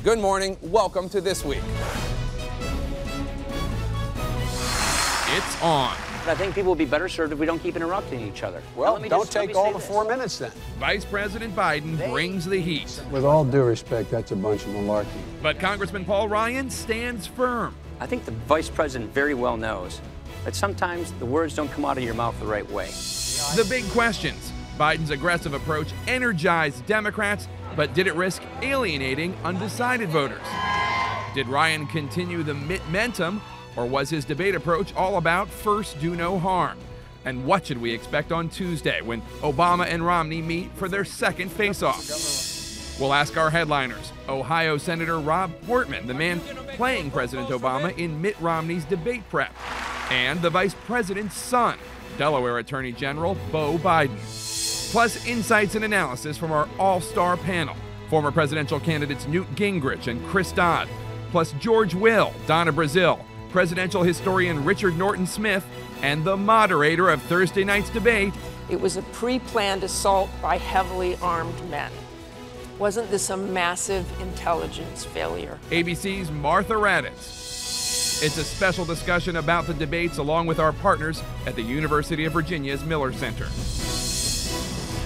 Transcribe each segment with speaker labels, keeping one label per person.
Speaker 1: Good morning. Welcome to This Week.
Speaker 2: It's on.
Speaker 3: I think people will be better served if we don't keep interrupting each other.
Speaker 4: Well, don't take all the 4 minutes then.
Speaker 2: Vice President Biden brings the heat.
Speaker 4: With all due respect, that's a bunch of malarkey.
Speaker 2: But Congressman Paul Ryan stands firm.
Speaker 3: I think the vice president very well knows that sometimes the words don't come out of your mouth the right way.
Speaker 2: The big questions. Biden's aggressive approach energized Democrats, but did it risk alienating undecided voters? Did Ryan continue the Mitt momentum, or was his debate approach all about first do no harm? And what should we expect on Tuesday when Obama and Romney meet for their second face-off? We'll ask our headliners, Ohio Senator Rob Portman, the man playing President Obama in Mitt Romney's debate prep, and the vice president's son, Delaware Attorney General Beau Biden. Plus insights and analysis from our all-star panel, former presidential candidates Newt Gingrich and Chris Dodd, plus George Will, Donna Brazile, presidential historian Richard Norton Smith, and the moderator of Thursday night's debate.
Speaker 5: It was a pre-planned assault by heavily armed men. Wasn't this a massive intelligence failure?
Speaker 2: ABC's Martha Raddatz. It's a special discussion about the debates along with our partners at the University of Virginia's Miller Center.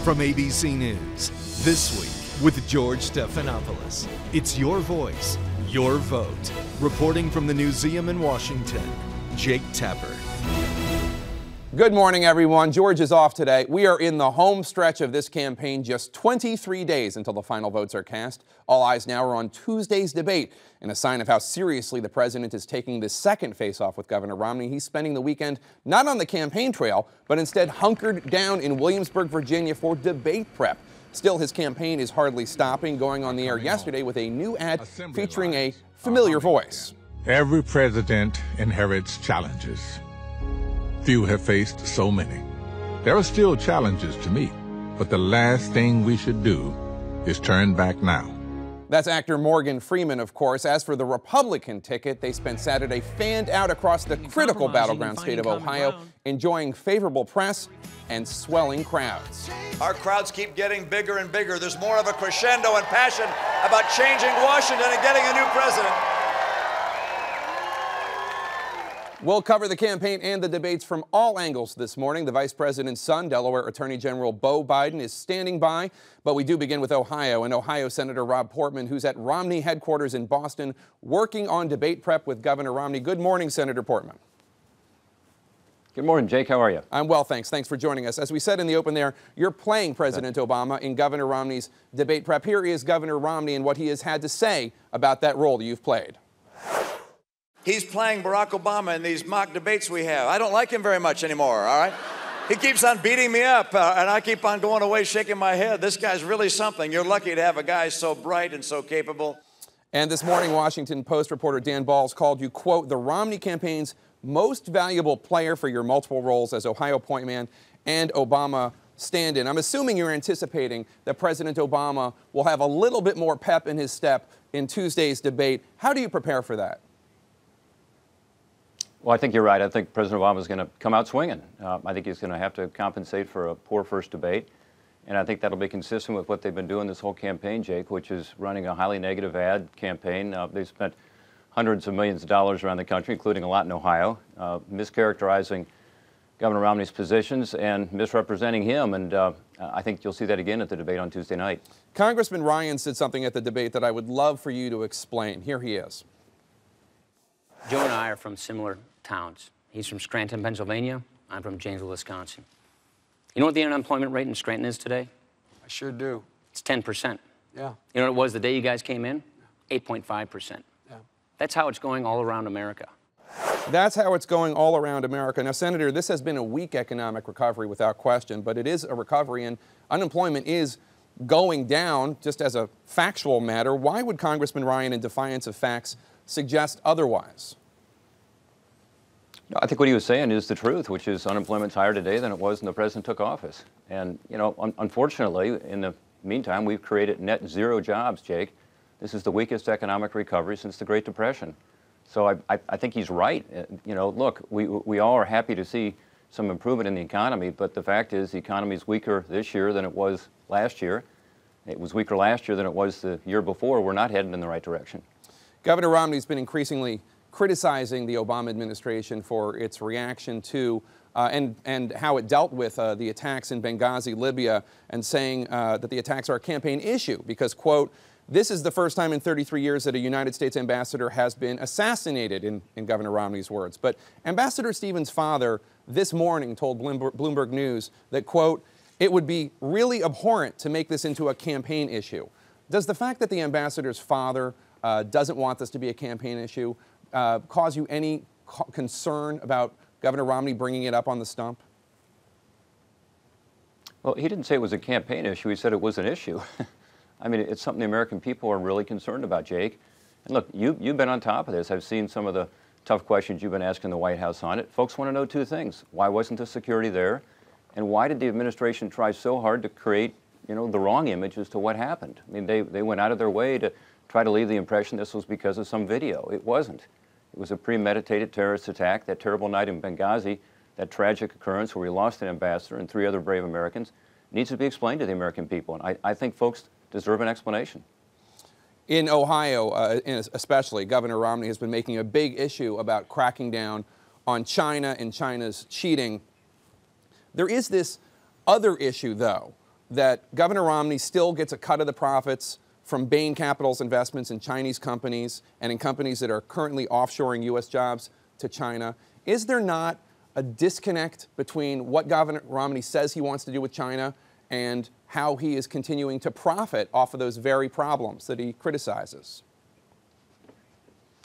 Speaker 6: From ABC News, This Week with George Stephanopoulos. It's your voice, your vote. Reporting from the Newseum in Washington, Jake Tapper.
Speaker 1: Good morning, everyone. George is off today. We are in the home stretch of this campaign, just 23 days until the final votes are cast. All eyes now are on Tuesday's debate. In a sign of how seriously the president is taking this second face-off with Governor Romney, he's spending the weekend not on the campaign trail, but instead hunkered down in Williamsburg, Virginia for debate prep. Still, his campaign is hardly stopping, going on the air yesterday with a new ad featuring a familiar voice.
Speaker 7: Every president inherits challenges. Few have faced so many. There are still challenges to meet, but the last thing we should do is turn back now.
Speaker 1: That's actor Morgan Freeman, of course. As for the Republican ticket, they spent Saturday fanned out across the critical battleground state of Ohio, enjoying favorable press and swelling crowds.
Speaker 8: Our crowds keep getting bigger and bigger. There's more of a crescendo and passion about changing Washington and getting a new president.
Speaker 1: We'll cover the campaign and the debates from all angles this morning. The vice president's son, Delaware Attorney General Beau Biden, is standing by. But we do begin with Ohio and Ohio Senator Rob Portman, who's at Romney headquarters in Boston, working on debate prep with Governor Romney. Good morning, Senator Portman.
Speaker 9: Good morning, Jake. How are you?
Speaker 1: I'm well, thanks. Thanks for joining us. As we said in the open there, you're playing President Obama in Governor Romney's debate prep. Here is Governor Romney and what he has had to say about that role you've played.
Speaker 8: He's playing Barack Obama in these mock debates we have. I don't like him very much anymore, all right? He keeps on beating me up, and I keep on going away shaking my head. This guy's really something. You're lucky to have a guy so bright and so capable.
Speaker 1: And this morning, Washington Post reporter Dan Balls called you, quote, the Romney campaign's most valuable player for your multiple roles as Ohio point man and Obama stand-in. I'm assuming you're anticipating that President Obama will have a little bit more pep in his step in Tuesday's debate. How do you prepare for that?
Speaker 9: Well, I think you're right. I think President Obama is going to come out swinging. I think he's going to have to compensate for a poor first debate. And I think that'll be consistent with what they've been doing this whole campaign, Jake, which is running a highly negative ad campaign. They've spent hundreds of millions of dollars around the country, including a lot in Ohio, mischaracterizing Governor Romney's positions and misrepresenting him. And I think you'll see that again at the debate on Tuesday night.
Speaker 1: Congressman Ryan said something at the debate that I would love for you to explain. Here he is.
Speaker 3: Joe and I are from similar towns. He's from Scranton, Pennsylvania. I'm from Janesville, Wisconsin. You know what the unemployment rate in Scranton is today?
Speaker 4: I sure do.
Speaker 3: It's 10%.
Speaker 4: Yeah.
Speaker 3: You know what it was the day you guys came in? 8.5%.
Speaker 4: Yeah.
Speaker 3: That's how it's going all around America.
Speaker 1: That's how it's going all around America. Now, Senator, this has been a weak economic recovery without question, but it is a recovery, and unemployment is going down just as a factual matter. Why would Congressman Ryan, in defiance of facts, suggest otherwise?
Speaker 9: No, I think what he was saying is the truth, which is unemployment's higher today than it was when the president took office. And, you know, unfortunately, in the meantime, we've created net zero jobs, Jake. This is the weakest economic recovery since the Great Depression. So I think he's right. You know, look, we all are happy to see some improvement in the economy, but the fact is the economy is weaker this year than it was last year. It was weaker last year than it was the year before. We're not heading in the right direction.
Speaker 1: Governor Romney's been increasingly criticizing the Obama administration for its reaction to and how it dealt with the attacks in Benghazi, Libya, and saying that the attacks are a campaign issue because, quote, this is the first time in 33 years that a United States ambassador has been assassinated, in Governor Romney's words. But Ambassador Stevens' father this morning told Bloomberg News that, quote, it would be really abhorrent to make this into a campaign issue. Does the fact that the ambassador's father doesn't want this to be a campaign issue cause you any concern about Governor Romney bringing it up on the stump?
Speaker 9: Well, he didn't say it was a campaign issue. He said it was an issue. I mean, it's something the American people are really concerned about, Jake. And look, you've been on top of this. I've seen some of the tough questions you've been asking the White House on it. Folks want to know two things. Why wasn't the security there? And why did the administration try so hard to create, the wrong image as to what happened? I mean, they went out of their way to try to leave the impression this was because of some video. It wasn't. It was a premeditated terrorist attack. That terrible night in Benghazi, that tragic occurrence where we lost an ambassador and 3 other brave Americans, needs to be explained to the American people. And I think folks deserve an explanation.
Speaker 1: In Ohio, especially, Governor Romney has been making a big issue about cracking down on China and China's cheating. There is this other issue, though, that Governor Romney still gets a cut of the profits from Bain Capital's investments in Chinese companies and in companies that are currently offshoring U.S. jobs to China. Is there not a disconnect between what Governor Romney says he wants to do with China and how he is continuing to profit off of those very problems that he criticizes?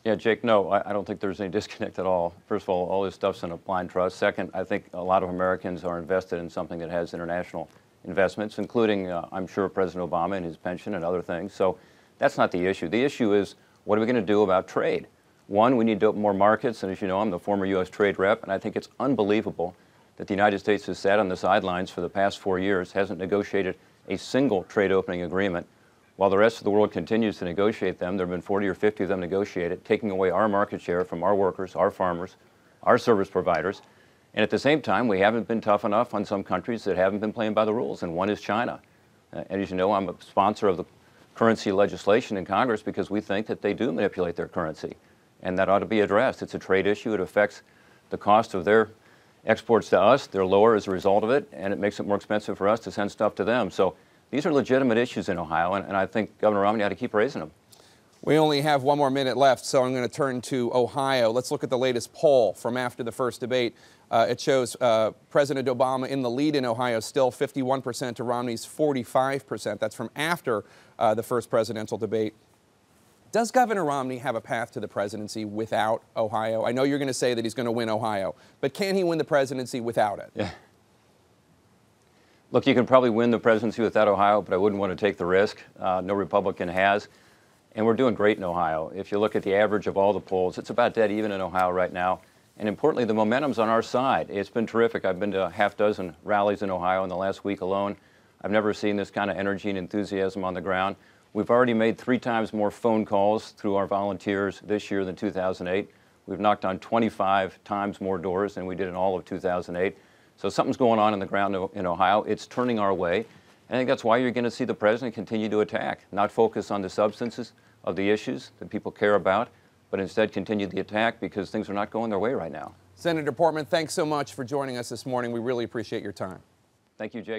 Speaker 9: Yeah, Jake, no, I don't think there's any disconnect at all. First of all this stuff's in a blind trust. Second, I think a lot of Americans are invested in something that has international investments, including, I'm sure, President Obama and his pension and other things. So that's not the issue. The issue is, what are we going to do about trade? One, we need to open more markets, and as you know, I'm the former U.S. trade rep, and I think it's unbelievable that the United States has sat on the sidelines for the past 4 years, hasn't negotiated a single trade opening agreement, while the rest of the world continues to negotiate them. There have been 40 or 50 of them negotiated, taking away our market share from our workers, our farmers, our service providers. And at the same time, we haven't been tough enough on some countries that haven't been playing by the rules, and one is China. And as you know, I'm a sponsor of the currency legislation in Congress because we think that they do manipulate their currency, and that ought to be addressed. It's a trade issue. It affects the cost of their exports to us. They're lower as a result of it, and it makes it more expensive for us to send stuff to them. So these are legitimate issues in Ohio, and I think Governor Romney ought to keep raising them.
Speaker 1: We only have 1 more minute left, so I'm going to turn to Ohio. Let's look at the latest poll from after the first debate. It shows President Obama in the lead in Ohio, still 51% to Romney's 45%. That's from after the first presidential debate. Does Governor Romney have a path to the presidency without Ohio? I know you're going to say that he's going to win Ohio, but can he win the presidency without it?
Speaker 9: Yeah. Look, you can probably win the presidency without Ohio, but I wouldn't want to take the risk. No Republican has. And we're doing great in Ohio. If you look at the average of all the polls, it's about dead even in Ohio right now. And importantly, the momentum's on our side. It's been terrific. I've been to a half dozen rallies in Ohio in the last week alone. I've never seen this kind of energy and enthusiasm on the ground. We've already made 3 times more phone calls through our volunteers this year than 2008. We've knocked on 25 times more doors than we did in all of 2008. So something's going on the ground in Ohio. It's turning our way. And I think that's why you're going to see the president continue to attack, not focus on the substances of the issues that people care about, but instead continue the attack because things are not going their way right now.
Speaker 1: Senator Portman, thanks so much for joining us this morning. We really appreciate your time.
Speaker 9: Thank you, Jake.